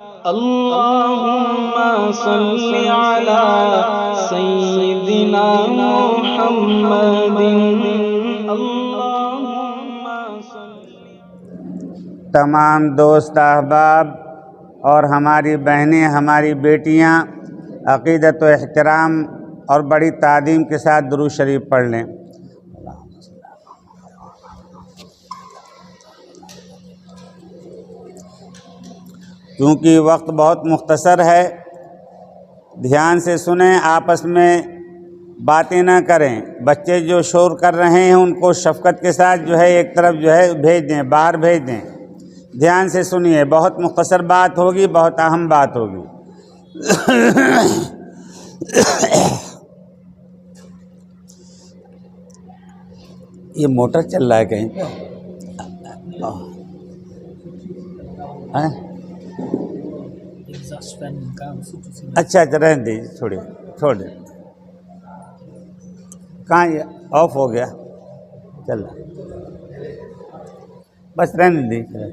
اللهم صل على سيدنا محمد اللهم صل۔ تمام دوست احباب اور ہماری بہنیں، ہماری بیٹیاں عقیدت و احترام اور بڑی تعظیم کے ساتھ درود شریف پڑھ لیں۔ کیونکہ وقت بہت مختصر ہے، دھیان سے سنیں، آپس میں باتیں نہ کریں۔ بچے جو شور کر رہے ہیں ان کو شفقت کے ساتھ ایک طرف بھیج دیں، باہر بھیج دیں۔ دھیان سے سنیے، بہت مختصر بات ہوگی، بہت اہم بات ہوگی۔ یہ موٹر چل رہا ہے کہیں پہ؟ اچھا رہنے دیجیے، چھوڑ دیں۔ کہاں یہ آف ہو گیا؟ چل رہا، بس رہنے دیجیے۔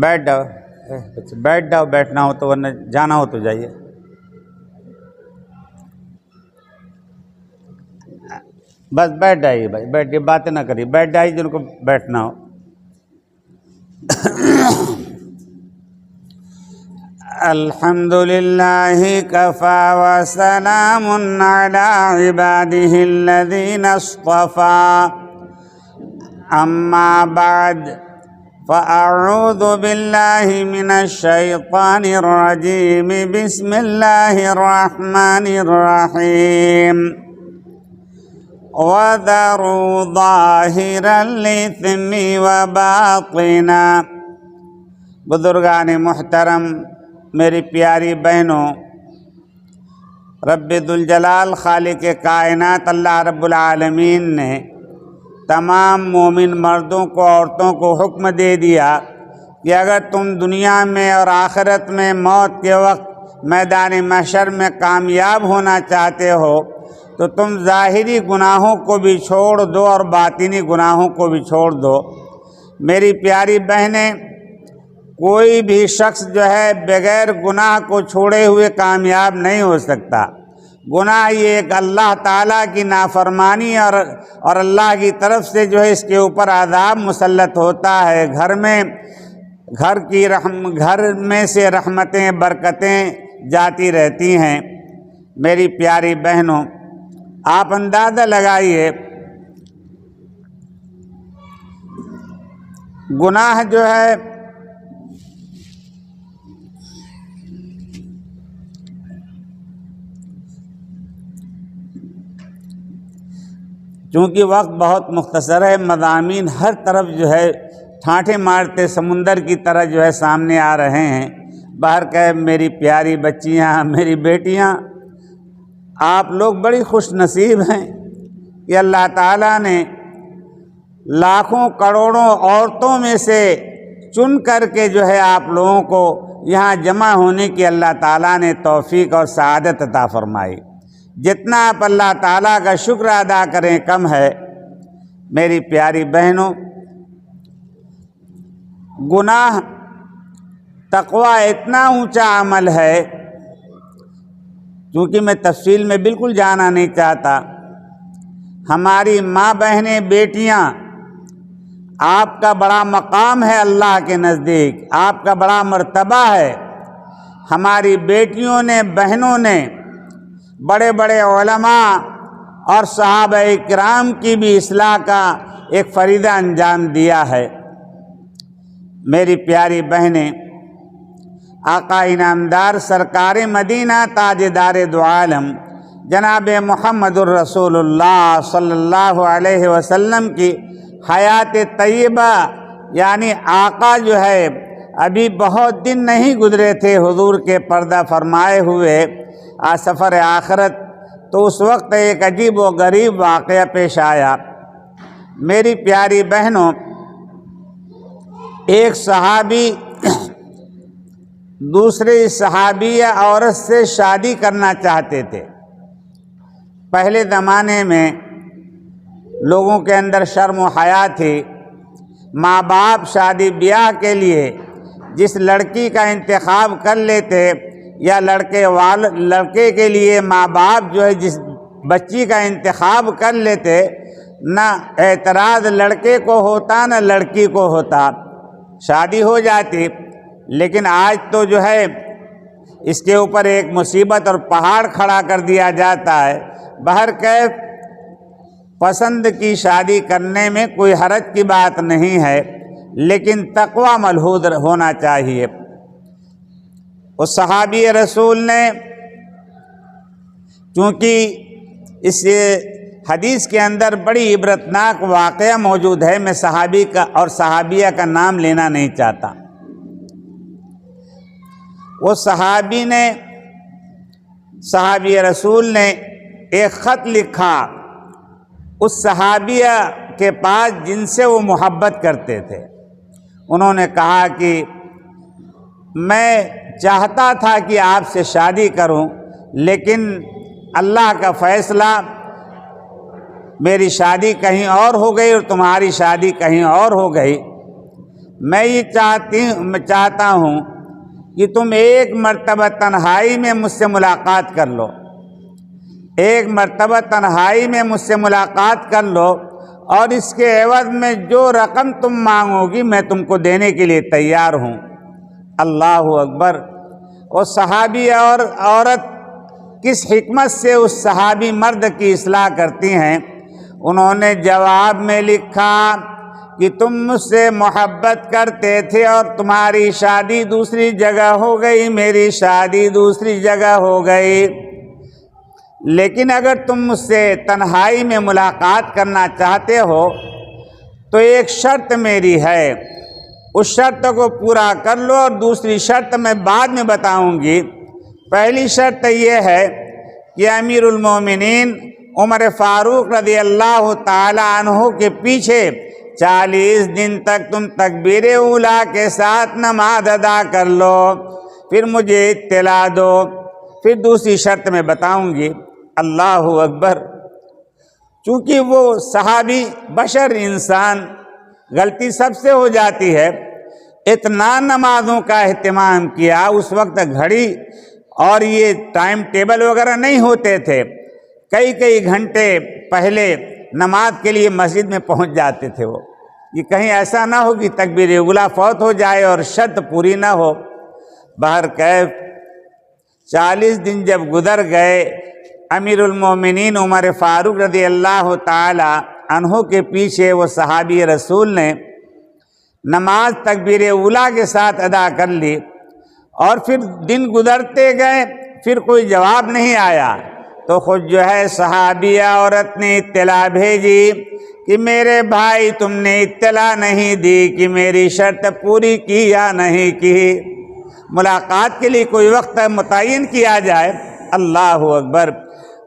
بیٹھ جاؤ، بیٹھ جاؤ، بیٹھنا ہو تو، ورنہ جانا ہو تو جائیے۔ بس بیٹھ جائیے بھائی، بیٹھیے، باتیں نہ کریے، بیٹھ جائیے جن کو بیٹھنا ہو۔ الحمد للہ کفا وسلام علی عبادہ الذین اصطفیٰ، اما بعد فاعوذ باللہ من الشیطان الرجیم، بسم اللہ الرحمن الرحیم۔ وَذَرُوا ظَاهِرَ الْإِثْمِ وَبَاطِنَهُ۔ بزرگان محترم، میری پیاری بہنوں، رب ذوالجلال خالق کائنات اللہ رب العالمین نے تمام مومن مردوں کو، عورتوں کو حکم دے دیا کہ اگر تم دنیا میں اور آخرت میں موت کے وقت میدان محشر میں کامیاب ہونا چاہتے ہو تو تم ظاہری گناہوں کو بھی چھوڑ دو اور باطنی گناہوں کو بھی چھوڑ دو۔ میری پیاری بہنیں، کوئی بھی شخص بغیر گناہ کو چھوڑے ہوئے کامیاب نہیں ہو سکتا۔ گناہ یہ ایک اللہ تعالیٰ کی نافرمانی اور اللہ کی طرف سے اس کے اوپر عذاب مسلط ہوتا ہے۔ گھر میں سے رحمتیں، برکتیں جاتی رہتی ہیں۔ میری پیاری بہنوں، آپ اندازہ لگائیے، گناہ چونکہ وقت بہت مختصر ہے، مضامین ہر طرف ٹھانٹے مارتے سمندر کی طرح سامنے آ رہے ہیں۔ باہر کہ میری پیاری بچیاں، میری بیٹیاں، آپ لوگ بڑی خوش نصیب ہیں کہ اللہ تعالیٰ نے لاکھوں کروڑوں عورتوں میں سے چن کر کے آپ لوگوں کو یہاں جمع ہونے کی اللہ تعالیٰ نے توفیق اور سعادت عطا فرمائی۔ جتنا آپ اللہ تعالیٰ کا شکر ادا کریں کم ہے۔ میری پیاری بہنوں، گناہ تقویٰ اتنا اونچا عمل ہے، کیونکہ میں تفصیل میں بالکل جانا نہیں چاہتا۔ ہماری ماں، بہنیں، بیٹیاں، آپ کا بڑا مقام ہے اللہ کے نزدیک، آپ کا بڑا مرتبہ ہے۔ ہماری بیٹیوں نے، بہنوں نے بڑے بڑے علماء اور صحابہ کرام کی بھی اصلاح کا ایک فریضہ انجام دیا ہے۔ میری پیاری بہنیں، آقا انعامدار سرکار مدینہ تاجدار دو عالم جناب محمد الرسول اللہ صلی اللہ علیہ وسلم کی حیات طیبہ، یعنی آقا ابھی بہت دن نہیں گزرے تھے حضور کے پردہ فرمائے ہوئے سفر آخرت، تو اس وقت ایک عجیب و غریب واقعہ پیش آیا۔ میری پیاری بہنوں، ایک صحابی دوسری صحابیہ عورت سے شادی کرنا چاہتے تھے۔ پہلے زمانے میں لوگوں کے اندر شرم و حیا تھی، ماں باپ شادی بیاہ کے لیے جس لڑکی کا انتخاب کر لیتے یا لڑکے کے لیے ماں باپ جو ہے جس بچی کا انتخاب کر لیتے، نہ اعتراض لڑکے کو ہوتا نہ لڑکی کو ہوتا، شادی ہو جاتی۔ لیکن آج تو جو ہے اس کے اوپر ایک مصیبت اور پہاڑ کھڑا کر دیا جاتا ہے۔ بہرکیف پسند کی شادی کرنے میں کوئی حرج کی بات نہیں ہے، لیکن تقوی ملحوظ ہونا چاہیے۔ اس صحابی رسول نے، چونکہ اس حدیث کے اندر بڑی عبرتناک واقعہ موجود ہے، میں صحابی کا اور صحابیہ کا نام لینا نہیں چاہتا۔ وہ صحابی رسول نے ایک خط لکھا اس صحابیہ کے پاس جن سے وہ محبت کرتے تھے۔ انہوں نے کہا کہ میں چاہتا تھا کہ آپ سے شادی کروں، لیکن اللہ کا فیصلہ میری شادی کہیں اور ہو گئی اور تمہاری شادی کہیں اور ہو گئی۔ میں یہ چاہتا ہوں کہ تم ایک مرتبہ تنہائی میں مجھ سے ملاقات کر لو، ایک مرتبہ تنہائی میں مجھ سے ملاقات کر لو، اور اس کے عوض میں جو رقم تم مانگو گی میں تم کو دینے کے لیے تیار ہوں۔ اللہ اکبر! وہ صحابی اور عورت کس حکمت سے اس صحابی مرد کی اصلاح کرتی ہیں۔ انہوں نے جواب میں لکھا کہ تم مجھ سے محبت کرتے تھے اور تمہاری شادی دوسری جگہ ہو گئی، میری شادی دوسری جگہ ہو گئی، لیکن اگر تم مجھ سے تنہائی میں ملاقات کرنا چاہتے ہو تو ایک شرط میری ہے، اس شرط کو پورا کر لو، اور دوسری شرط میں بعد میں بتاؤں گی۔ پہلی شرط یہ ہے کہ امیر المومنین عمر فاروق رضی اللہ تعالی عنہ کے پیچھے 40 دن تک تم تکبیر اولیٰ کے ساتھ نماز ادا کر لو، پھر مجھے اطلاع دو، پھر دوسری شرط میں بتاؤں گی۔ اللہ اکبر! چونکہ وہ صحابی بشر انسان، غلطی سب سے ہو جاتی ہے، اتنا نمازوں کا اہتمام کیا۔ اس وقت گھڑی اور یہ ٹائم ٹیبل وغیرہ نہیں ہوتے تھے، کئی گھنٹے پہلے نماز کے لیے مسجد میں پہنچ جاتے تھے وہ، کہ کہیں ایسا نہ ہو کہ تکبیر اولیٰ فوت ہو جائے اور شرط پوری نہ ہو۔ بہرکیف 40 دن جب گزر گئے، امیر المومنین عمر فاروق رضی اللہ تعالی عنہ کے پیچھے وہ صحابی رسول نے نماز تکبیر اولیٰ کے ساتھ ادا کر لی، اور پھر دن گزرتے گئے، پھر کوئی جواب نہیں آیا، تو خود جو ہے صحابیہ عورت نے اطلاع بھیجی کہ میرے بھائی تم نے اطلاع نہیں دی کہ میری شرط پوری کی یا نہیں کی، ملاقات کے لیے کوئی وقت متعین کیا جائے۔ اللہ اکبر!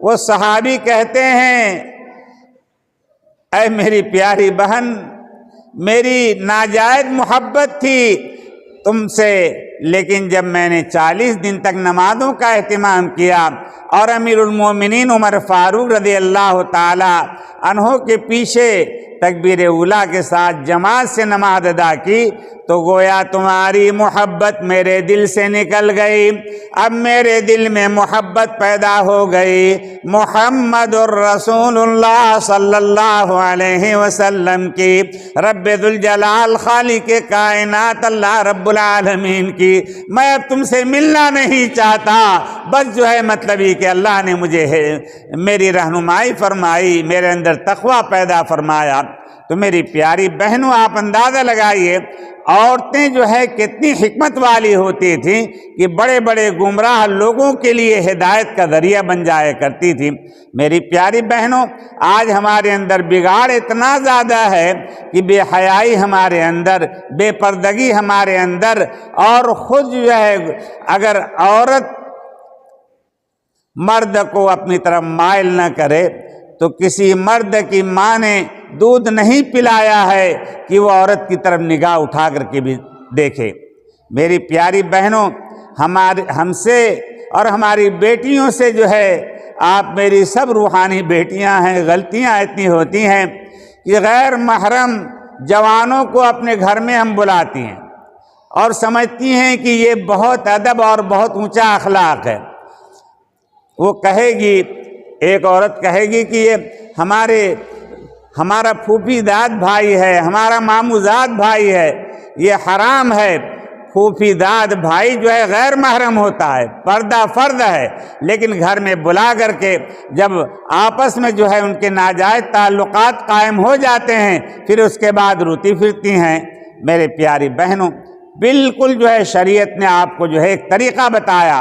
وہ صحابی کہتے ہیں اے میری پیاری بہن، میری ناجائز محبت تھی تم سے، لیکن جب میں نے 40 دن تک نمازوں کا اہتمام کیا اور امیر المومنین عمر فاروق رضی اللہ تعالی عنہ کے پیچھے تکبیر اولیٰ کے ساتھ جماعت سے نماز ادا کی، تو گویا تمہاری محبت میرے دل سے نکل گئی، اب میرے دل میں محبت پیدا ہو گئی محمد الرسول اللہ صلی اللہ علیہ وسلم کی، رب ذوالجلال خالق کائنات اللہ رب العالمین کی۔ میں اب تم سے ملنا نہیں چاہتا، بس جو ہے مطلب یہ کہ اللہ نے مجھے میری رہنمائی فرمائی، میرے اندر تقوی پیدا فرمایا۔ تو میری پیاری بہنوں، آپ اندازہ لگائیے عورتیں جو ہے کتنی حکمت والی ہوتی تھیں کہ بڑے بڑے گمراہ لوگوں کے لیے ہدایت کا ذریعہ بن جایا کرتی تھی۔ میری پیاری بہنوں، آج ہمارے اندر بگاڑ اتنا زیادہ ہے کہ بے حیائی ہمارے اندر، بے پردگی ہمارے اندر، اور خود جو ہے اگر عورت مرد کو اپنی طرف مائل نہ کرے تو کسی مرد کی ماں نے دودھ نہیں پلایا ہے کہ وہ عورت کی طرف نگاہ اٹھا کر کے بھی دیکھے۔ میری پیاری بہنوں، ہم سے اور ہماری بیٹیوں سے جو ہے، آپ میری سب روحانی بیٹیاں ہیں، غلطیاں اتنی ہوتی ہیں کہ غیر محرم جوانوں کو اپنے گھر میں ہم بلاتی ہیں اور سمجھتی ہیں کہ یہ بہت ادب اور بہت اونچا اخلاق ہے. وہ کہے گی، ایک عورت کہے گی کہ یہ ہمارا پھوپھی داد بھائی ہے، ہمارا ماموں زاد بھائی ہے، یہ حرام ہے. پھوپھی داد بھائی جو ہے غیر محرم ہوتا ہے، پردہ فرد ہے، لیکن گھر میں بلا کر کے جب آپس میں جو ہے ان کے ناجائز تعلقات قائم ہو جاتے ہیں، پھر اس کے بعد روتی پھرتی ہیں. میرے پیاری بہنوں، بالکل جو ہے شریعت نے آپ کو جو ہے ایک طریقہ بتایا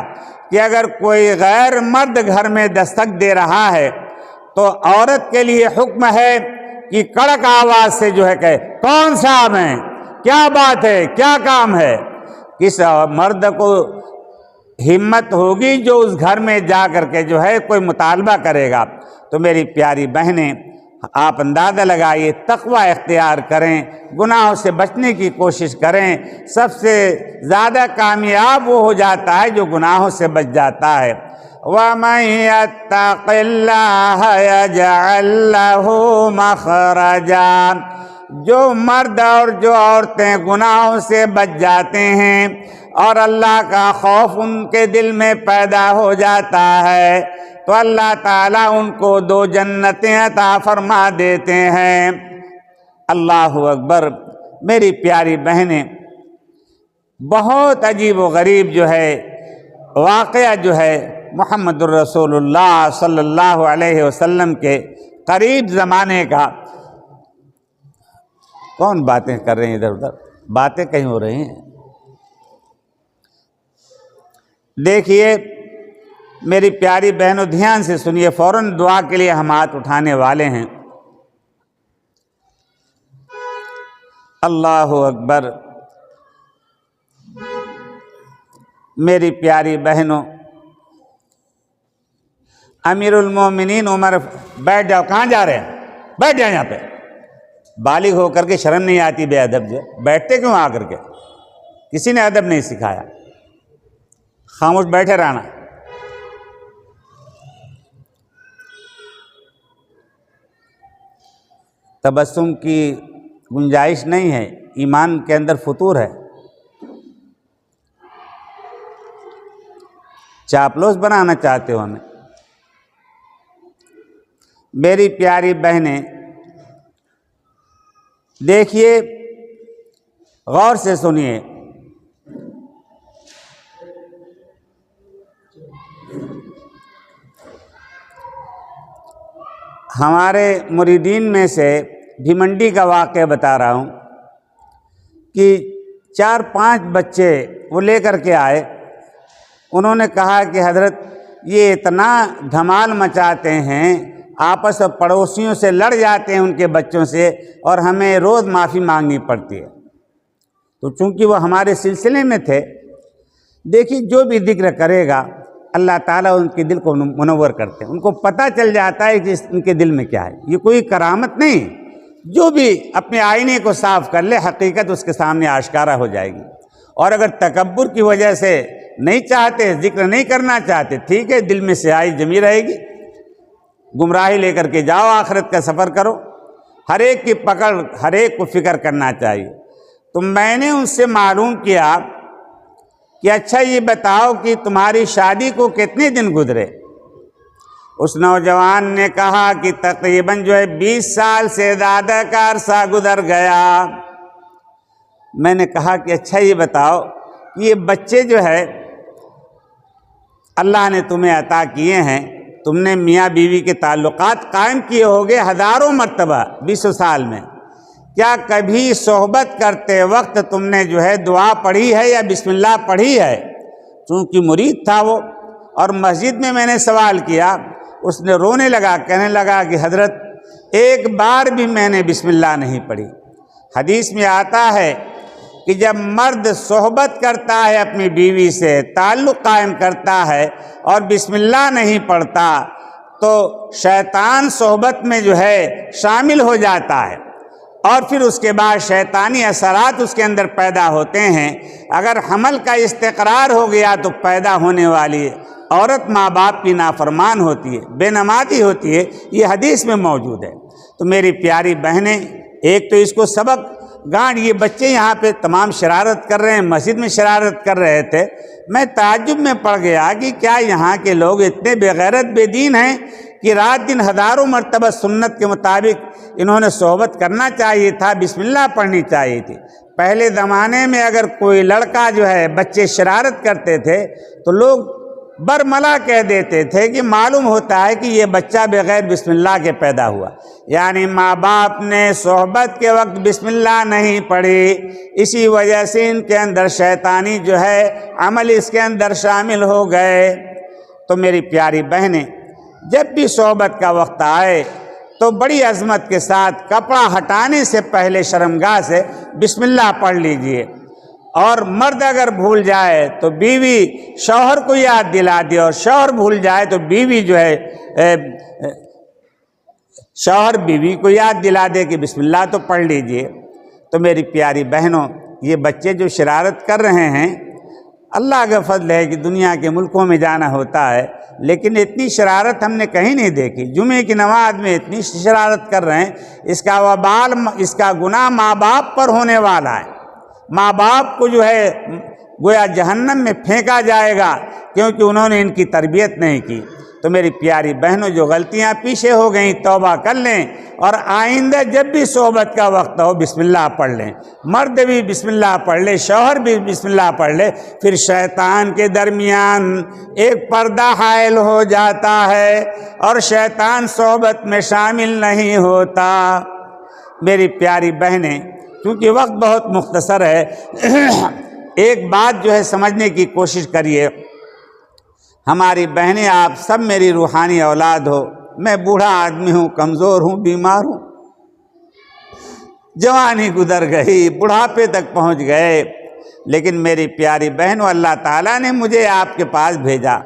کہ اگر کوئی غیر مرد گھر میں دستک دے رہا ہے تو عورت کے لیے حکم ہے کہ کڑک آواز سے جو ہے کہ کون صاحب ہیں، کیا بات ہے، کیا کام ہے. کس مرد کو ہمت ہوگی جو اس گھر میں جا کر کے جو ہے کوئی مطالبہ کرے گا؟ تو میری پیاری بہنیں، آپ اندازہ لگائیے، تقوی اختیار کریں، گناہوں سے بچنے کی کوشش کریں. سب سے زیادہ کامیاب وہ ہو جاتا ہے جو گناہوں سے بچ جاتا ہے. وَمَن يَتَّقِ اللَّهَ يَجْعَل لَّهُ مَخْرَجًا. جو مرد اور جو عورتیں گناہوں سے بچ جاتے ہیں اور اللہ کا خوف ان کے دل میں پیدا ہو جاتا ہے تو اللہ تعالیٰ ان کو 2 جنتیں عطا فرما دیتے ہیں. اللہ اکبر. میری پیاری بہنیں، بہت عجیب و غریب جو ہے واقعہ جو ہے محمد الرسول اللہ صلی اللہ علیہ وسلم کے قریب زمانے کا. کون باتیں کر رہے ہیں ادھر ادھر؟ باتیں کہیں ہو رہی ہیں. دیکھیے میری پیاری بہنوں، دھیان سے سنیے، فوراً دعا کے لیے ہم ہاتھ اٹھانے والے ہیں. اللہ اکبر. میری پیاری بہنوں، امیر المومنین عمر، بیٹھ جاؤ. کہاں جا رہے ہیں؟ بیٹھ جائیں یہاں پہ. بالغ ہو کر کے شرم نہیں آتی بے ادب جو بیٹھتے کیوں آ کر کے؟ کسی نے ادب نہیں سکھایا. خاموش بیٹھے رہنا. تبسم کی گنجائش نہیں ہے، ایمان کے اندر فطور ہے. چاپلوس بنانا چاہتے ہو ہمیں؟ میری پیاری بہنیں دیکھیے، غور سے سنیے. ہمارے مریدین میں سے بھیمنڈی کا واقعہ بتا رہا ہوں کہ 4-5 بچے وہ لے کر کے آئے. انہوں نے کہا کہ حضرت یہ اتنا دھمال مچاتے ہیں، آپس میں پڑوسیوں سے لڑ جاتے ہیں ان کے بچوں سے، اور ہمیں روز معافی مانگنی پڑتی ہے. تو چونکہ وہ ہمارے سلسلے میں تھے، دیکھیے جو بھی ذکر کرے گا اللہ تعالیٰ ان کے دل کو منور کرتے ہیں. ان کو پتہ چل جاتا ہے کہ ان کے دل میں کیا ہے. یہ کوئی کرامت نہیں. جو بھی اپنے آئینے کو صاف کر لے، حقیقت اس کے سامنے آشکارا ہو جائے گی. اور اگر تکبر کی وجہ سے نہیں چاہتے، ذکر نہیں کرنا چاہتے، ٹھیک ہے، دل میں سیاہی جمی رہے گی. گمراہی لے کر کے جاؤ، آخرت کا سفر کرو. ہر ایک کی پکڑ ہر ایک کو فکر کرنا چاہیے. تو میں نے ان سے معلوم کیا کہ اچھا یہ بتاؤ کہ تمہاری شادی کو کتنے دن گزرے؟ اس نوجوان نے کہا کہ تقریباً جو ہے 20 سال سے زیادہ کا عرصہ گزر گیا. میں نے کہا کہ اچھا یہ بتاؤ کہ یہ بچے جو ہے اللہ نے تمہیں عطا کیے ہیں، تم نے میاں بیوی کے تعلقات قائم کیے ہوگے ہزاروں مرتبہ 20 سال میں، کیا کبھی صحبت کرتے وقت تم نے جو ہے دعا پڑھی ہے یا بسم اللہ پڑھی ہے؟ چونکہ مرید تھا وہ، اور مسجد میں نے سوال کیا. اس نے رونے لگا، کہنے لگا کہ حضرت ایک بار بھی میں نے بسم اللہ نہیں پڑھی. حدیث میں آتا ہے کہ جب مرد صحبت کرتا ہے اپنی بیوی سے، تعلق قائم کرتا ہے اور بسم اللہ نہیں پڑھتا تو شیطان صحبت میں جو ہے شامل ہو جاتا ہے، اور پھر اس کے بعد شیطانی اثرات اس کے اندر پیدا ہوتے ہیں. اگر حمل کا استقرار ہو گیا تو پیدا ہونے والی عورت ماں باپ کی نافرمان ہوتی ہے، بے نمازی ہوتی ہے. یہ حدیث میں موجود ہے. تو میری پیاری بہنیں، ایک تو اس کو سبق گانٹ، یہ بچے یہاں پہ تمام شرارت کر رہے ہیں، مسجد میں شرارت کر رہے تھے، میں تعجب میں پڑ گیا کہ کیا یہاں کے لوگ اتنے بے غیرت بے دین ہیں کہ رات دن ہزاروں مرتبہ سنت کے مطابق انہوں نے صحبت کرنا چاہیے تھا، بسم اللہ پڑھنی چاہیے تھی۔ پہلے زمانے میں اگر کوئی لڑکا جو ہے بچے شرارت کرتے تھے تو لوگ برملا کہہ دیتے تھے کہ معلوم ہوتا ہے کہ یہ بچہ بغیر بسم اللہ کے پیدا ہوا، یعنی ماں باپ نے صحبت کے وقت بسم اللہ نہیں پڑھی، اسی وجہ سے ان کے اندر شیطانی جو ہے عمل اس کے اندر شامل ہو گئے۔ تو میری پیاری بہنیں، جب بھی صحبت کا وقت آئے تو بڑی عظمت کے ساتھ کپڑا ہٹانے سے پہلے شرمگاہ سے بسم اللہ پڑھ لیجئے، اور مرد اگر بھول جائے تو بیوی شوہر کو یاد دلا دے، اور شوہر بھول جائے تو بیوی جو ہے شوہر بیوی کو یاد دلا دے کہ بسم اللہ تو پڑھ لیجئے۔ تو میری پیاری بہنوں، یہ بچے جو شرارت کر رہے ہیں، اللہ کا فضل ہے کہ دنیا کے ملکوں میں جانا ہوتا ہے، لیکن اتنی شرارت ہم نے کہیں نہیں دیکھی۔ جمعے کی نماز میں اتنی شرارت کر رہے ہیں، اس کا وبال، اس کا گناہ ماں باپ پر ہونے والا ہے۔ ماں باپ کو جو ہے گویا جہنم میں پھینکا جائے گا، کیونکہ انہوں نے ان کی تربیت نہیں کی۔ تو میری پیاری بہنوں، جو غلطیاں پیچھے ہو گئیں توبہ کر لیں، اور آئندہ جب بھی صحبت کا وقت ہو بسم اللہ پڑھ لیں، مرد بھی بسم اللہ پڑھ لے، شوہر بھی بسم اللہ پڑھ لے، پھر شیطان کے درمیان ایک پردہ حائل ہو جاتا ہے اور شیطان صحبت میں شامل نہیں ہوتا۔ میری پیاری بہنیں، کیونکہ وقت بہت مختصر ہے، ایک بات جو ہے سمجھنے کی کوشش کریے۔ ہماری بہنیں، آپ سب میری روحانی اولاد ہو، میں بوڑھا آدمی ہوں، کمزور ہوں، بیمار ہوں، جوانی گزر گئی، بڑھاپے تک پہنچ گئے، لیکن میری پیاری بہنوں، اللہ تعالیٰ نے مجھے آپ کے پاس بھیجا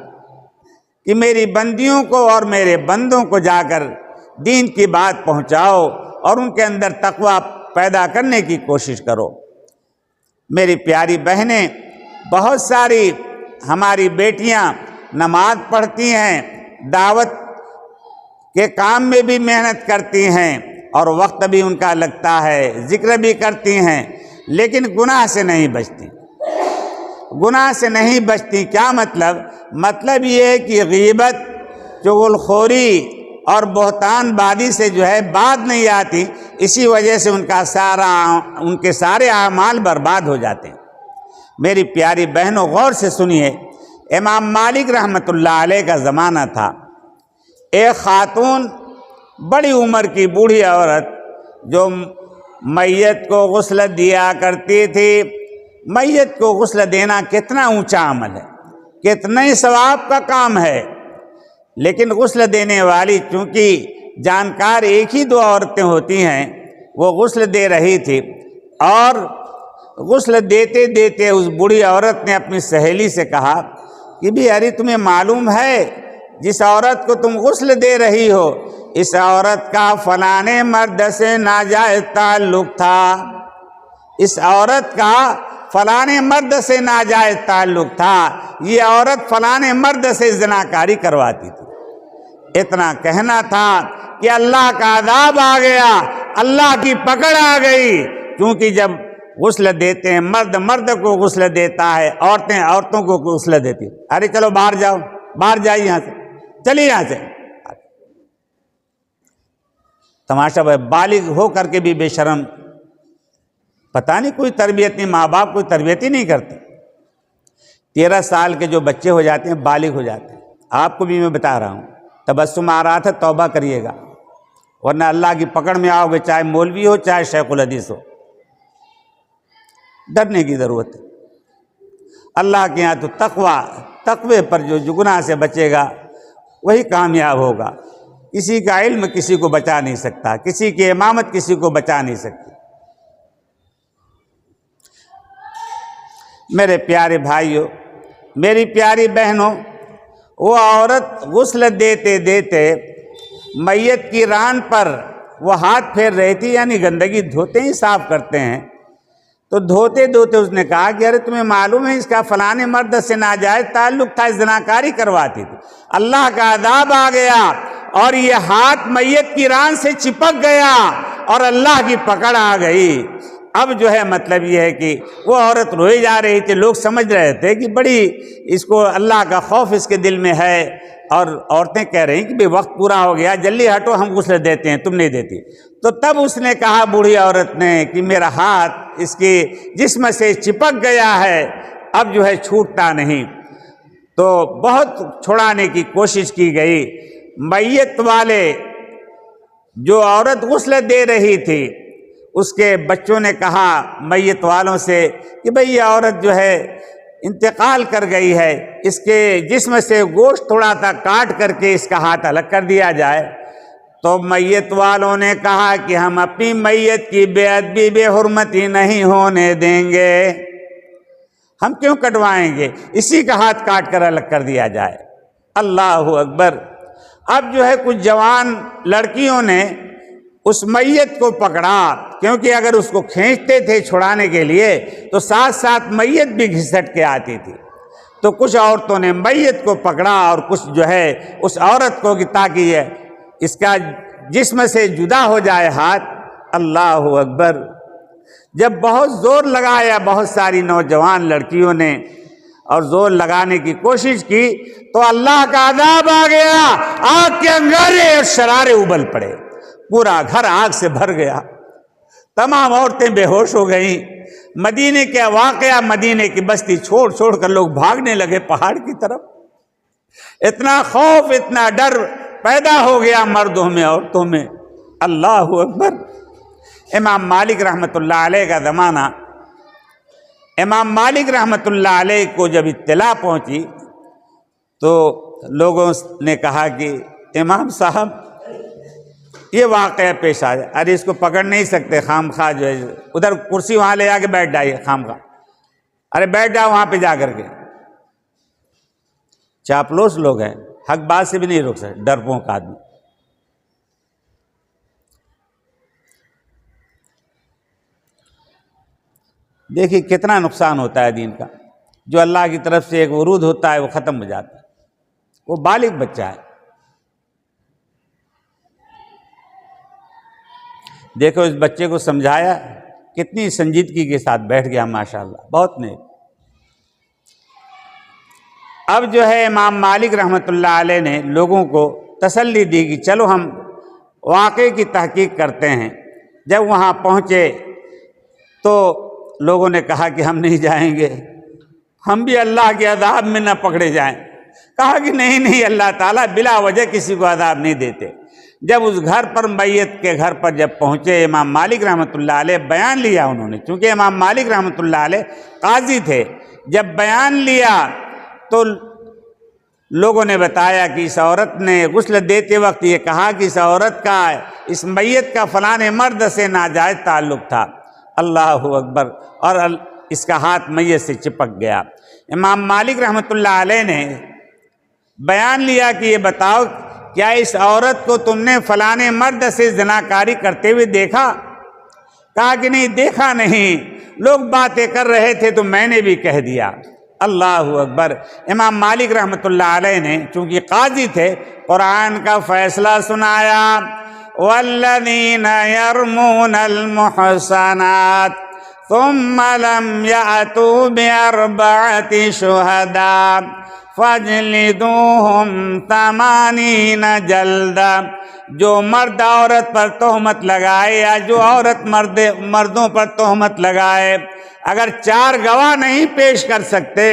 کہ میری بندیوں کو اور میرے بندوں کو جا کر دین کی بات پہنچاؤ اور ان کے اندر تقویٰ پیدا کرنے کی کوشش کرو۔ میری پیاری بہنیں، بہت ساری ہماری بیٹیاں نماز پڑھتی ہیں، دعوت کے کام میں بھی محنت کرتی ہیں، اور وقت بھی ان کا لگتا ہے، ذکر بھی کرتی ہیں، لیکن گناہ سے نہیں بچتی۔ گناہ سے نہیں بچتی کیا مطلب؟ مطلب یہ ہے کہ غیبت، چغل خوری اور بہتان بازی سے جو ہے بات نہیں آتی، اسی وجہ سے ان کے سارے اعمال برباد ہو جاتے ہیں۔ میری پیاری بہنوں، غور سے سنیے، امام مالک رحمۃ اللہ علیہ کا زمانہ تھا۔ ایک خاتون، بڑی عمر کی بوڑھی عورت، جو میت کو غسل دیا کرتی تھی۔ میت کو غسل دینا کتنا اونچا عمل ہے، کتنا ہی ثواب کا کام ہے، لیکن غسل دینے والی چونکہ جانکار ایک ہی دو عورتیں ہوتی ہیں، وہ غسل دے رہی تھی، اور غسل دیتے دیتے اس بوڑھی عورت نے اپنی سہیلی سے کہا کہ بھی ارے تمہیں معلوم ہے جس عورت کو تم غسل دے رہی ہو، اس عورت کا فلانے مرد سے ناجائز تعلق تھا، اس عورت کا فلانے مرد سے ناجائز تعلق تھا، یہ عورت فلانے مرد سے زناکاری کرواتی تھی۔ اتنا کہنا تھا کہ اللہ کا عذاب آ گیا، اللہ کی پکڑ آ گئی، کیونکہ جب غسل دیتے ہیں، مرد کو غسل دیتا ہے، عورتوں کو غسل دیتی، ارے چلو باہر جاؤ، باہر جائیے یہاں سے، چلیے یہاں سے۔ تماشا بھائی، بالغ ہو کر کے بھی بے شرم، پتہ نہیں کوئی تربیت نہیں، ماں باپ کوئی تربیت ہی نہیں کرتے۔ 13 سال کے جو بچے ہو جاتے ہیں، بالغ ہو جاتے ہیں، آپ کو بھی میں بتا رہا ہوں، تبسم آ رہا تھا، توبہ کریے گا، ورنہ اللہ کی پکڑ میں آؤ گے، چاہے مولوی ہو چاہے شیخ الحدیث ہو۔ ڈرنے کی ضرورت ہے اللہ کے یہاں، تو تقوی پر جو گناہ سے بچے گا وہی کامیاب ہوگا۔ کسی کا علم کسی کو بچا نہیں سکتا، کسی کی امامت کسی کو بچا نہیں سکتی۔ میرے پیارے بھائیوں، میری پیاری بہنوں، وہ عورت غسل دیتے دیتے میت کی ران پر وہ ہاتھ پھیر رہی تھی، یعنی گندگی دھوتے ہی صاف کرتے ہیں، تو دھوتے دھوتے اس نے کہا کہ ارے تمہیں معلوم ہے اس کا فلانے مرد سے ناجائز تعلق تھا، زناکاری کرواتی تھی، اللہ کا عذاب آ گیا اور یہ ہاتھ میت کی ران سے چپک گیا اور اللہ کی پکڑ آ گئی۔ اب جو ہے مطلب یہ ہے کہ وہ عورت روئی جا رہی تھی، لوگ سمجھ رہے تھے کہ بڑی اس کو اللہ کا خوف اس کے دل میں ہے، اور عورتیں کہہ رہی ہیں کہ بھئی وقت پورا ہو گیا، جلدی ہٹو، ہم غسل دیتے ہیں، تم نہیں دیتی۔ تو تب اس نے کہا بوڑھی عورت نے کہ میرا ہاتھ اس کے جسم سے چپک گیا ہے، اب جو ہے چھوٹتا نہیں۔ تو بہت چھڑانے کی کوشش کی گئی۔ میت والے جو عورت غسل دے رہی تھی اس کے بچوں نے کہا میت والوں سے کہ بھئی یہ عورت جو ہے انتقال کر گئی ہے، اس کے جسم سے گوشت تھوڑا سا کاٹ کر کے اس کا ہاتھ الگ کر دیا جائے۔ تو میت والوں نے کہا کہ ہم اپنی میت کی بے ادبی بے حرمتی نہیں ہونے دیں گے، ہم کیوں کٹوائیں گے، اسی کا ہاتھ کاٹ کر الگ کر دیا جائے۔ اللہ اکبر۔ اب جو ہے کچھ جوان لڑکیوں نے اس میت کو پکڑا، کیونکہ اگر اس کو کھینچتے تھے چھڑانے کے لیے تو ساتھ ساتھ میت بھی گھسٹ کے آتی تھی۔ تو کچھ عورتوں نے میت کو پکڑا اور کچھ جو ہے اس عورت کو کہ تاکہ یہ اس کا جسم سے جدا ہو جائے ہاتھ۔ اللہ اکبر۔ جب بہت زور لگایا بہت ساری نوجوان لڑکیوں نے اور زور لگانے کی کوشش کی تو اللہ کا عذاب آ گیا، آگ کے انگارے اور شرارے ابل پڑے، پورا گھر آگ سے بھر گیا، تمام عورتیں بے ہوش ہو گئیں۔ مدینے کے واقعہ، مدینے کی بستی چھوڑ چھوڑ کر لوگ بھاگنے لگے پہاڑ کی طرف۔ اتنا خوف اتنا ڈر پیدا ہو گیا مردوں میں عورتوں میں۔ اللہ اکبر۔ امام مالک رحمۃ اللہ علیہ کا زمانہ، امام مالک رحمۃ اللہ علیہ کو جب اطلاع پہنچی تو لوگوں نے کہا کہ امام صاحب یہ واقعہ پیش آ جائے، ارے اس کو پکڑ نہیں سکتے، خام خواہ جو ہے ادھر کرسی وہاں لے جا کے بیٹھ جائیے، خام خواہ ارے بیٹھ جاؤ وہاں پہ جا کر کے۔ چاپلوس لوگ ہیں، حق بات سے بھی نہیں روک سکتے، ڈرپوک آدمی۔ دیکھیے کتنا نقصان ہوتا ہے دین کا، جو اللہ کی طرف سے ایک ورود ہوتا ہے وہ ختم ہو جاتا ہے۔ وہ بالغ بچہ ہے، دیکھو اس بچے کو سمجھایا، کتنی سنجیدگی کے ساتھ بیٹھ گیا، ماشاءاللہ بہت نیک۔ اب جو ہے امام مالک رحمۃ اللہ علیہ نے لوگوں کو تسلی دی کہ چلو ہم واقعے کی تحقیق کرتے ہیں۔ جب وہاں پہنچے تو لوگوں نے کہا کہ ہم نہیں جائیں گے، ہم بھی اللہ کے عذاب میں نہ پکڑے جائیں۔ کہا کہ نہیں اللہ تعالیٰ بلا وجہ کسی کو عذاب نہیں دیتے۔ جب اس گھر پر، میت کے گھر پر جب پہنچے، امام مالک رحمۃ اللہ علیہ بیان لیا انہوں نے، چونکہ امام مالک رحمۃ اللہ علیہ قاضی تھے۔ جب بیان لیا تو لوگوں نے بتایا کہ اس عورت نے غسل دیتے وقت یہ کہا کہ اس عورت کا، اس میت کا فلاں مرد سے ناجائز تعلق تھا۔ اللہ اکبر۔ اور اس کا ہاتھ میت سے چپک گیا۔ امام مالک رحمۃ اللہ علیہ نے بیان لیا کہ یہ بتاؤ کیا اس عورت کو تم نے فلاں مرد سے زناکاری کرتے ہوئے دیکھا؟ کہا کہ نہیں دیکھا نہیں، لوگ باتیں کر رہے تھے تو میں نے بھی کہہ دیا۔ اللہ اکبر۔ امام مالک رحمۃ اللہ علیہ نے چونکہ قاضی تھے، قرآن کا فیصلہ سنایا، والذین یرمون المحصنات ثم لم یأتوا بأربعۃ شہداء فاجلدوہم 80 جلدہ۔ جو مرد عورت پر تہمت لگائے یا جو عورت مردوں پر تہمت لگائے، اگر 4 گواہ نہیں پیش کر سکتے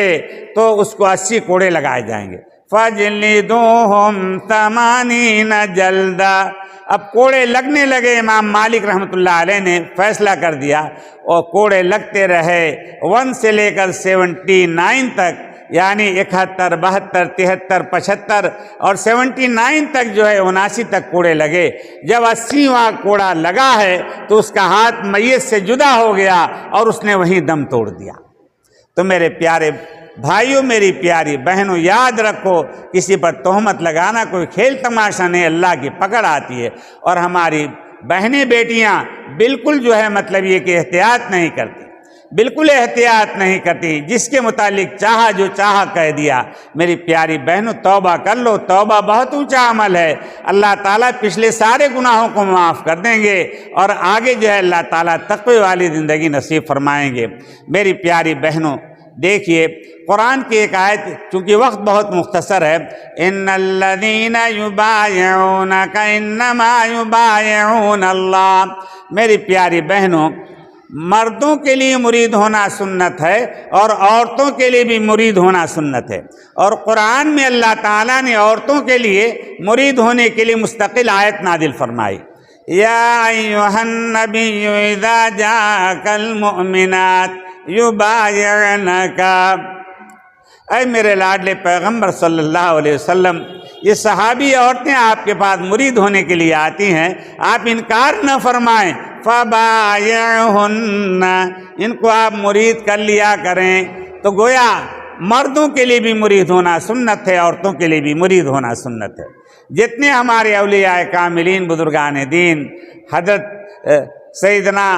تو اس کو 80 کوڑے لگائے جائیں گے۔ فَاجْلِدُوهُمْ 80 جلدہ۔ اب کوڑے لگنے لگے، امام مالک رحمۃ اللہ علیہ نے فیصلہ کر دیا اور کوڑے لگتے رہے 1 سے لے کر 79 تک، یعنی 71 72 73 75 اور 79 تک جو ہے 79 تک کوڑے لگے۔ جب 80واں کوڑا لگا ہے تو اس کا ہاتھ میت سے جدا ہو گیا اور اس نے وہیں دم توڑ دیا۔ تو میرے پیارے بھائیوں، میری پیاری بہنوں، یاد رکھو کسی پر تہمت لگانا کوئی کھیل تماشا نہیں، اللہ کی پکڑ آتی ہے۔ اور ہماری بہنیں بیٹیاں بالکل جو ہے مطلب یہ کہ احتیاط نہیں کرتی۔ بالکل احتیاط نہیں کرتی، جس کے متعلق چاہا جو چاہا کہہ دیا۔ میری پیاری بہنوں، توبہ کر لو، توبہ بہت اونچا عمل ہے، اللہ تعالیٰ پچھلے سارے گناہوں کو معاف کر دیں گے اور آگے جو ہے اللہ تعالیٰ تقوی والی زندگی نصیب فرمائیں گے۔ میری پیاری بہنوں، دیکھیے قرآن کی ایک آیت، چونکہ وقت بہت مختصر ہے، ان الذین یبایعونک انما یبایعون اللہ۔ میری پیاری بہنوں، مردوں کے لیے مرید ہونا سنت ہے اور عورتوں کے لیے بھی مرید ہونا سنت ہے، اور قرآن میں اللہ تعالیٰ نے عورتوں کے لیے مرید ہونے کے لیے مستقل آیت نازل فرمائی، یا ایھا النبی اذا جاءک المؤمنات یبایعنک۔ اے میرے لاڈلے پیغمبر صلی اللہ علیہ وسلم، یہ صحابی عورتیں آپ کے پاس مرید ہونے کے لیے آتی ہیں، آپ انکار نہ فرمائیں، فبایعہن، ان کو آپ مرید کر لیا کریں۔ تو گویا مردوں کے لیے بھی مرید ہونا سنت ہے، عورتوں کے لیے بھی مرید ہونا سنت ہے۔ جتنے ہمارے اولیاء کاملین بزرگان دین، حضرت سیدنا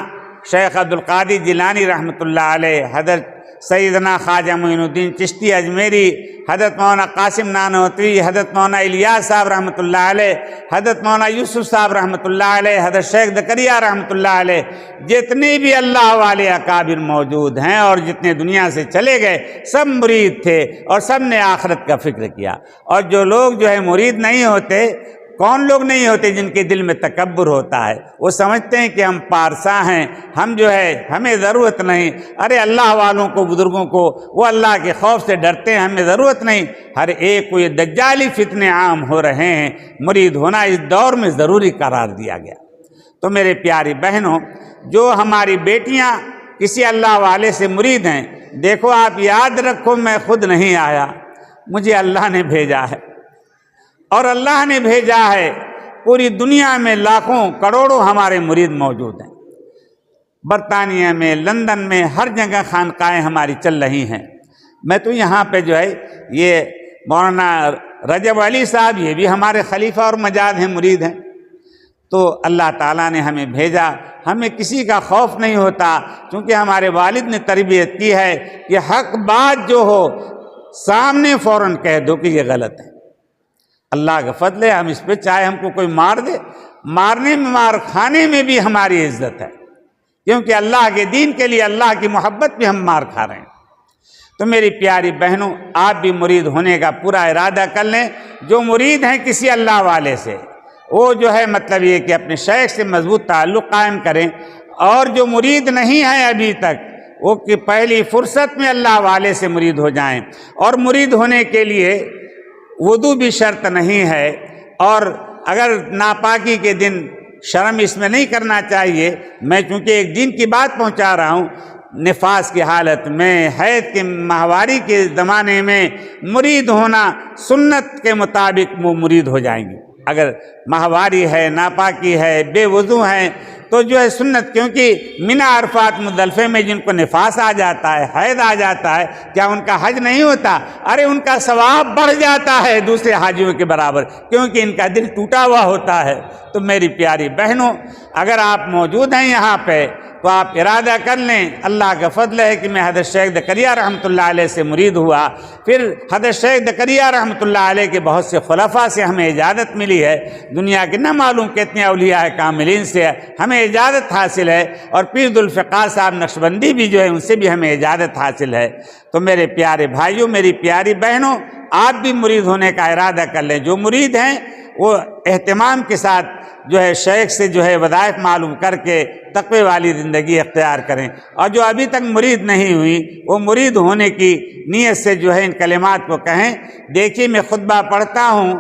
شیخ عبدالقادر جیلانی رحمۃ اللہ علیہ، حضرت سیدنا خواجہ معین الدین چشتی اجمیری، حضرت مولانا قاسم نانوتوی، حضرت مولانا الیاس صاحب رحمۃ اللہ علیہ، حضرت مولانا یوسف صاحب رحمۃ اللہ علیہ، حضرت شیخ زکریا رحمۃ اللہ علیہ، جتنے بھی اللہ والے اکابر موجود ہیں اور جتنے دنیا سے چلے گئے، سب مرید تھے اور سب نے آخرت کا فکر کیا۔ اور جو لوگ جو ہے مرید نہیں ہوتے، کون لوگ نہیں ہوتے جن کے دل میں تکبر ہوتا ہے، وہ سمجھتے ہیں کہ ہم پارسا ہیں، ہم جو ہے ہمیں ضرورت نہیں، ارے اللہ والوں کو، بزرگوں کو، وہ اللہ کے خوف سے ڈرتے ہیں، ہمیں ضرورت نہیں۔ ہر ایک کو یہ دجالی فتنے عام ہو رہے ہیں، مرید ہونا اس دور میں ضروری قرار دیا گیا۔ تو میرے پیاری بہنوں، جو ہماری بیٹیاں کسی اللہ والے سے مرید ہیں، دیکھو آپ یاد رکھو، میں خود نہیں آیا، مجھے اللہ نے بھیجا ہے، اور اللہ نے بھیجا ہے، پوری دنیا میں لاکھوں کروڑوں ہمارے مرید موجود ہیں، برطانیہ میں، لندن میں، ہر جگہ خانقاہیں ہماری چل رہی ہیں۔ میں تو یہاں پہ جو ہے یہ مولانا رجب علی صاحب، یہ بھی ہمارے خلیفہ اور مجاد ہیں، مرید ہیں۔ تو اللہ تعالیٰ نے ہمیں بھیجا، ہمیں کسی کا خوف نہیں ہوتا، کیونکہ ہمارے والد نے تربیت کی ہے کہ حق بات جو ہو سامنے فوراً کہہ دو کہ یہ غلط ہے۔ اللہ کا فضل ہے، ہم اس پہ چاہے ہم کو کوئی مار دے، مارنے میں، مار کھانے میں بھی ہماری عزت ہے، کیونکہ اللہ کے دین کے لیے، اللہ کی محبت میں ہم مار کھا رہے ہیں۔ تو میری پیاری بہنوں، آپ بھی مرید ہونے کا پورا ارادہ کر لیں۔ جو مرید ہیں کسی اللہ والے سے، وہ جو ہے مطلب یہ کہ اپنے شیخ سے مضبوط تعلق قائم کریں، اور جو مرید نہیں ہیں ابھی تک، وہ کہ پہلی فرصت میں اللہ والے سے مرید ہو جائیں۔ اور مرید ہونے کے لیے وضو بھی شرط نہیں ہے، اور اگر ناپاکی کے دن شرم اس میں نہیں کرنا چاہیے۔ میں چونکہ ایک دین کی بات پہنچا رہا ہوں، نفاس کی حالت میں، حیض کے ماہواری کے زمانے میں مرید ہونا سنت کے مطابق وہ مرید ہو جائیں گے۔ اگر ماہواری ہے، ناپاکی ہے، بے وضو ہیں، تو جو ہے سنت، کیونکہ منی عرفات مزدلفے میں جن کو نفاس آ جاتا ہے، حیض آ جاتا ہے، کیا ان کا حج نہیں ہوتا؟ ارے ان کا ثواب بڑھ جاتا ہے دوسرے حاجیوں کے برابر، کیونکہ ان کا دل ٹوٹا ہوا ہوتا ہے۔ تو میری پیاری بہنوں، اگر آپ موجود ہیں یہاں پہ تو آپ ارادہ کر لیں۔ اللہ کا فضل ہے کہ میں حضرت شیخ زکریا رحمۃ اللہ علیہ سے مرید ہوا، پھر حضرت شیخ زکریا رحمۃ اللہ علیہ کے بہت سے خلفاء سے ہمیں اجازت ملی ہے، دنیا کے نہ معلوم کتنے اولیاء کاملین سے ہمیں اجازت حاصل ہے، اور پیر ذوالفقار صاحب نقشبندی بھی جو ہے ان سے بھی ہمیں اجازت حاصل ہے۔ تو میرے پیارے بھائیوں، میری پیاری بہنوں، آپ بھی مرید ہونے کا ارادہ کر لیں۔ جو مرید ہیں وہ اہتمام کے ساتھ جو ہے شیخ سے جو ہے وظائف معلوم کر کے تقوی والی زندگی اختیار کریں، اور جو ابھی تک مرید نہیں ہوئی وہ مرید ہونے کی نیت سے جو ہے ان کلمات کو کہیں۔ دیکھیے میں خطبہ پڑھتا ہوں،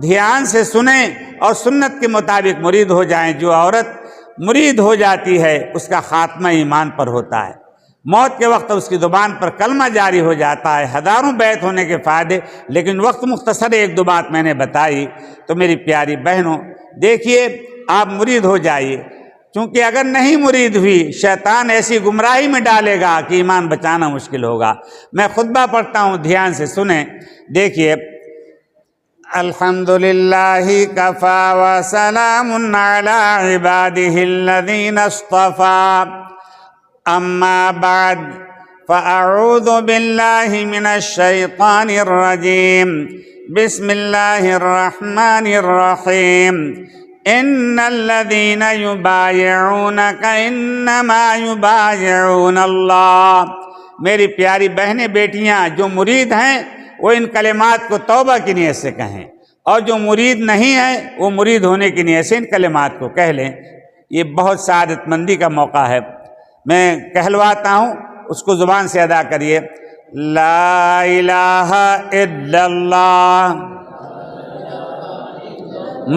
دھیان سے سنیں اور سنت کے مطابق مرید ہو جائیں۔ جو عورت مرید ہو جاتی ہے اس کا خاتمہ ایمان پر ہوتا ہے، موت کے وقت اس کی زبان پر کلمہ جاری ہو جاتا ہے، ہزاروں بیعت ہونے کے فائدے، لیکن وقت مختصر ہے، ایک دو بات میں نے بتائی۔ تو میری پیاری بہنوں، دیکھیے آپ مرید ہو جائیے، کیونکہ اگر نہیں مرید ہوئی شیطان ایسی گمراہی میں ڈالے گا کہ ایمان بچانا مشکل ہوگا۔ میں خطبہ پڑھتا ہوں، دھیان سے سنیں۔ دیکھیے، الحمدللہ کفا وسلام علی عبادہ الذین اصطفی، أما بعد فأعوذ بالله من الشيطان الرجيم بسم الله الرحمن الرحيم إن الذين يبايعونك إنما يبايعون الله. میری پیاری بہنیں بیٹیاں، جو مرید ہیں وہ ان کلمات کو توبہ کی نیت سے کہیں، اور جو مرید نہیں ہے وہ مرید ہونے کی نیت سے ان کلمات کو کہہ لیں. یہ بہت سعادت مندی کا موقع ہے. میں کہلواتا ہوں، اس کو زبان سے ادا کریے. لا الہ الا اللہ.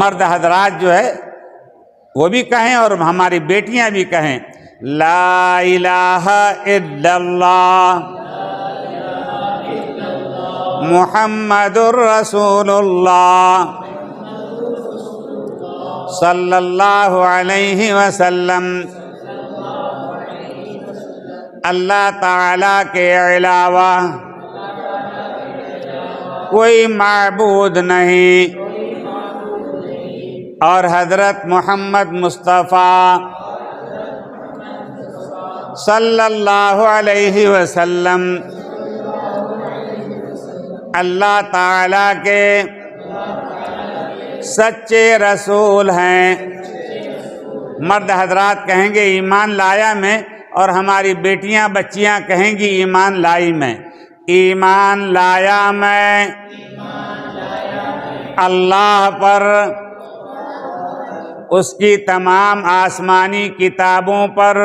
مرد حضرات جو ہے وہ بھی کہیں اور ہماری بیٹیاں بھی کہیں. لا الہ الا اللہ محمد الرسول اللہ صلی اللہ علیہ وسلم. اللہ تعالیٰ کے علاوہ کوئی معبود نہیں، اور حضرت محمد مصطفیٰ صلی اللہ علیہ وسلم اللہ تعالیٰ کے سچے رسول ہیں. مرد حضرات کہیں گے ایمان لایا میں، اور ہماری بیٹیاں بچیاں کہیں گی ایمان لائی میں. ایمان لایا میں اللہ پر، اس کی تمام آسمانی کتابوں پر،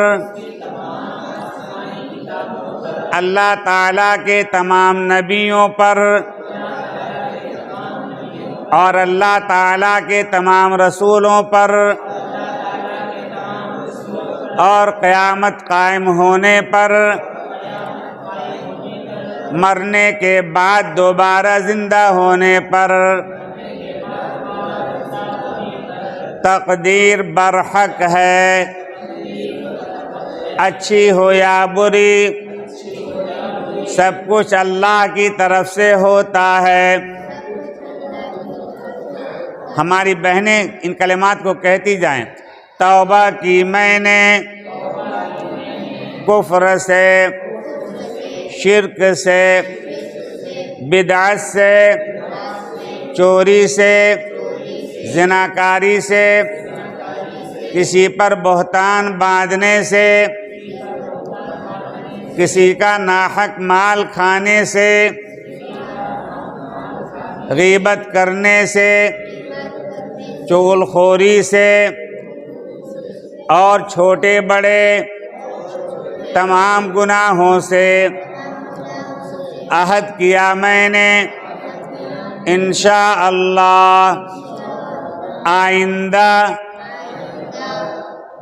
اللہ تعالیٰ کے تمام نبیوں پر، اور اللہ تعالیٰ کے تمام رسولوں پر، اور قیامت قائم ہونے پر، مرنے کے بعد دوبارہ زندہ ہونے پر، تقدیر برحق ہے، اچھی ہو یا بری، سب کچھ اللہ کی طرف سے ہوتا ہے. ہماری بہنیں ان کلمات کو کہتی جائیں. توبہ کی میں نے کفر سے، شرک سے، بدعت سے، چوری سے، زناکاری سے، کسی پر بہتان باندھنے سے، کسی کا ناحق مال کھانے سے، غیبت کرنے سے، چغل خوری سے، اور چھوٹے بڑے تمام گناہوں سے عہد کیا میں نے انشاءاللہ آئندہ.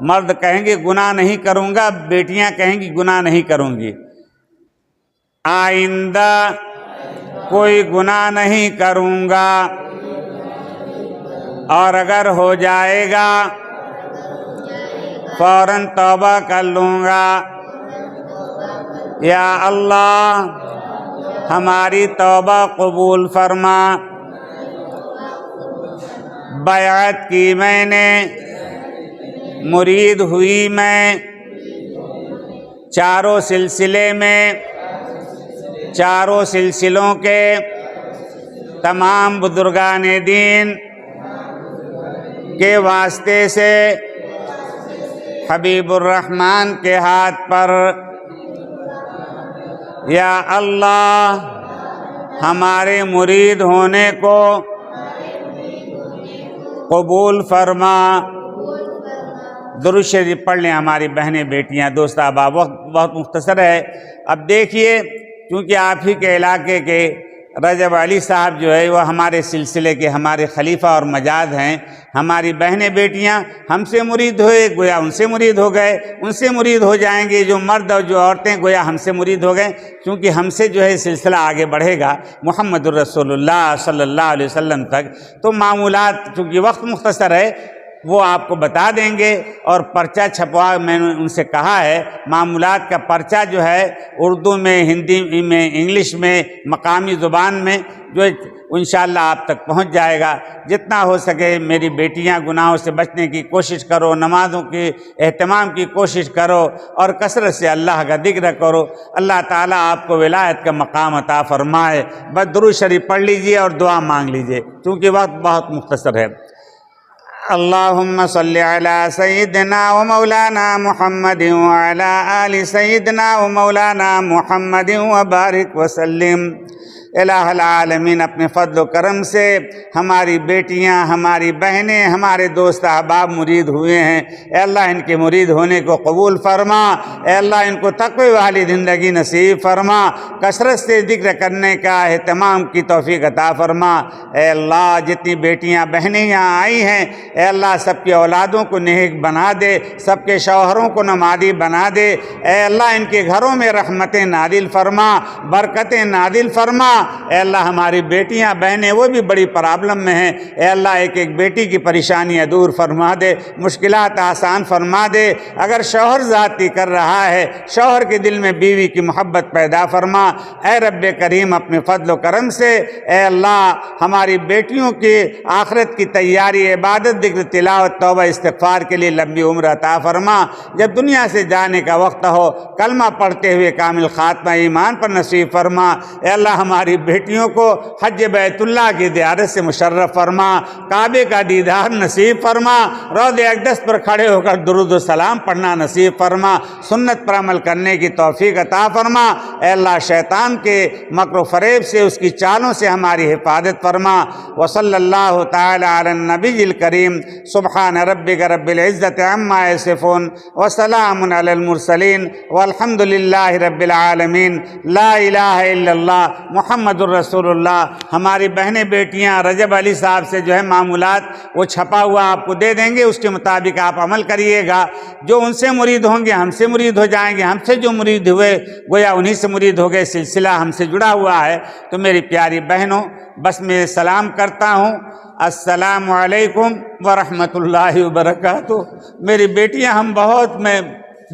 مرد کہیں گے گناہ نہیں کروں گا، بیٹیاں کہیں گی گناہ نہیں کروں گی. آئندہ کوئی گناہ نہیں کروں گا، اور اگر ہو جائے گا فوراً توبہ کر لوں گا. یا اللہ ہماری توبہ قبول فرما. بیعت کی میں نے، مرید ہوئی میں، چاروں سلسلے میں، چاروں سلسلوں کے تمام بزرگان دین کے واسطے سے حبیب الرحمن کے ہاتھ پر. یا اللہ ہمارے مرید ہونے کو قبول فرما. درود شریف پڑھ لیں ہماری بہنیں بیٹیاں. دوست احباب، وقت بہت مختصر ہے. اب دیکھیے، کیونکہ آپ ہی کے علاقے کے رجب علی صاحب جو ہے وہ ہمارے سلسلے کے ہمارے خلیفہ اور مجاد ہیں. ہماری بہنیں بیٹیاں ہم سے مرید ہوئے، گویا ان سے مرید ہو گئے، ان سے مرید ہو جائیں گے. جو مرد اور جو عورتیں گویا ہم سے مرید ہو گئے، کیونکہ ہم سے جو ہے سلسلہ آگے بڑھے گا محمد الرسول اللہ صلی اللہ علیہ وسلم تک. تو معمولات چونکہ وقت مختصر ہے وہ آپ کو بتا دیں گے. اور پرچہ چھپوا میں نے ان سے کہا ہے، معمولات کا پرچہ جو ہے اردو میں، ہندی میں، انگلش میں، مقامی زبان میں جو انشاءاللہ آپ تک پہنچ جائے گا۔ جتنا ہو سکے میری بیٹیاں گناہوں سے بچنے کی کوشش کرو، نمازوں کے اہتمام کی کوشش کرو اور کثرت سے اللہ کا ذکر کرو۔ اللہ تعالیٰ آپ کو ولایت کا مقام عطا فرمائے۔ بس درود شریف پڑھ لیجئے اور دعا مانگ لیجئے کیونکہ وقت بہت مختصر ہے۔ اللہم صلی علی سیدنا و مولانا محمد وعلی آل سیدنا و مولانا محمد وبارک وسلم۔ الہ العالمین اپنے فضل و کرم سے ہماری بیٹیاں، ہماری بہنیں، ہمارے دوست احباب مرید ہوئے ہیں، اے اللہ ان کے مرید ہونے کو قبول فرما، اے اللہ ان کو تقوی والی زندگی نصیب فرما، کثرت سے ذکر کرنے کا اہتمام کی توفیق عطا فرما۔ اے اللہ جتنی بیٹیاں بہنیں یہاں آئی ہیں، اے اللہ سب کی اولادوں کو نیک بنا دے، سب کے شوہروں کو نمازی بنا دے، اے اللہ ان کے گھروں میں رحمتیں نازل فرما، برکتیں نازل فرما۔ اے اللہ ہماری بیٹیاں بہنیں وہ بھی بڑی پرابلم میں ہیں، اے اللہ ایک ایک بیٹی کی پریشانیاں دور فرما دے، مشکلات آسان فرما دے۔ اگر شوہر زیادتی کر رہا ہے، شوہر کے دل میں بیوی کی محبت پیدا فرما۔ اے رب کریم اپنے فضل و کرم سے اے اللہ ہماری بیٹیوں کی آخرت کی تیاری، عبادت، ذکر، تلاوت، توبہ، استغفار کے لیے لمبی عمر عطا فرما۔ جب دنیا سے جانے کا وقت ہو کلمہ پڑھتے ہوئے کامل خاتمہ ایمان پر نصیب فرما۔ اے اللہ ہماری بیٹیوں کو حج بیت اللہ کی زیارت سے مشرف فرما، کعبے کا دیدار نصیب فرما، روضہ اقدس پر کھڑے ہو کر درود و سلام پڑھنا نصیب فرما، سنت پر عمل کرنے کی توفیق عطا فرما۔ اے اللہ شیطان کے مکر و فریب سے، اس کی چالوں سے ہماری حفاظت فرما۔ وصلی اللہ تعالی علی النبی الکریم۔ سبحان ربک رب العزت عما یصفون وسلام علی المرسلین والحمد للہ رب العالمین۔ لا الہ الا اللہ محمد الرسول اللہ۔ ہماری بہنیں بیٹیاں رجب علی صاحب سے جو ہے معمولات وہ چھپا ہوا آپ کو دے دیں گے، اس کے مطابق آپ عمل کریے گا۔ جو ان سے مرید ہوں گے ہم سے مرید ہو جائیں گے، ہم سے جو مرید ہوئے گویا انہی سے مرید ہو گئے، سلسلہ ہم سے جڑا ہوا ہے۔ تو میری پیاری بہنوں بس میں سلام کرتا ہوں، السلام علیکم ورحمۃ اللہ وبرکاتہ۔ میری بیٹیاں ہم بہت میں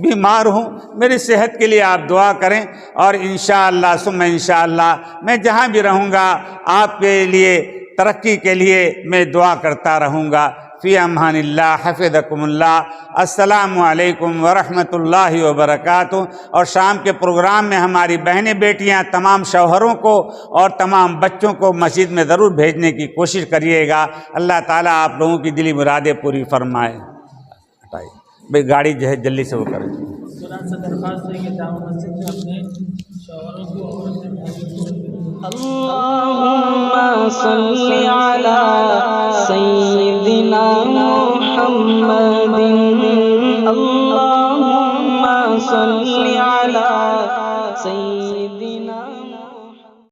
بیمار ہوں، میری صحت کے لیے آپ دعا کریں، اور انشاءاللہ ثم انشاءاللہ میں جہاں بھی رہوں گا آپ کے لیے ترقی کے لیے میں دعا کرتا رہوں گا۔ فی امان اللہ، حفظکم اللہ۔ السلام علیکم ورحمۃ اللہ وبرکاتہ۔ اور شام کے پروگرام میں ہماری بہنیں بیٹیاں تمام شوہروں کو اور تمام بچوں کو مسجد میں ضرور بھیجنے کی کوشش کریے گا۔ اللہ تعالیٰ آپ لوگوں کی دلی مرادیں پوری فرمائے۔ بھئی گاڑی جو ہے جلدی سے وہ کریں۔ قرآن سے درخواست ہے کہ جامع مسجد میں اپنے شوہروں کو اور اپنے بھائیوں کو اللہم صلی علی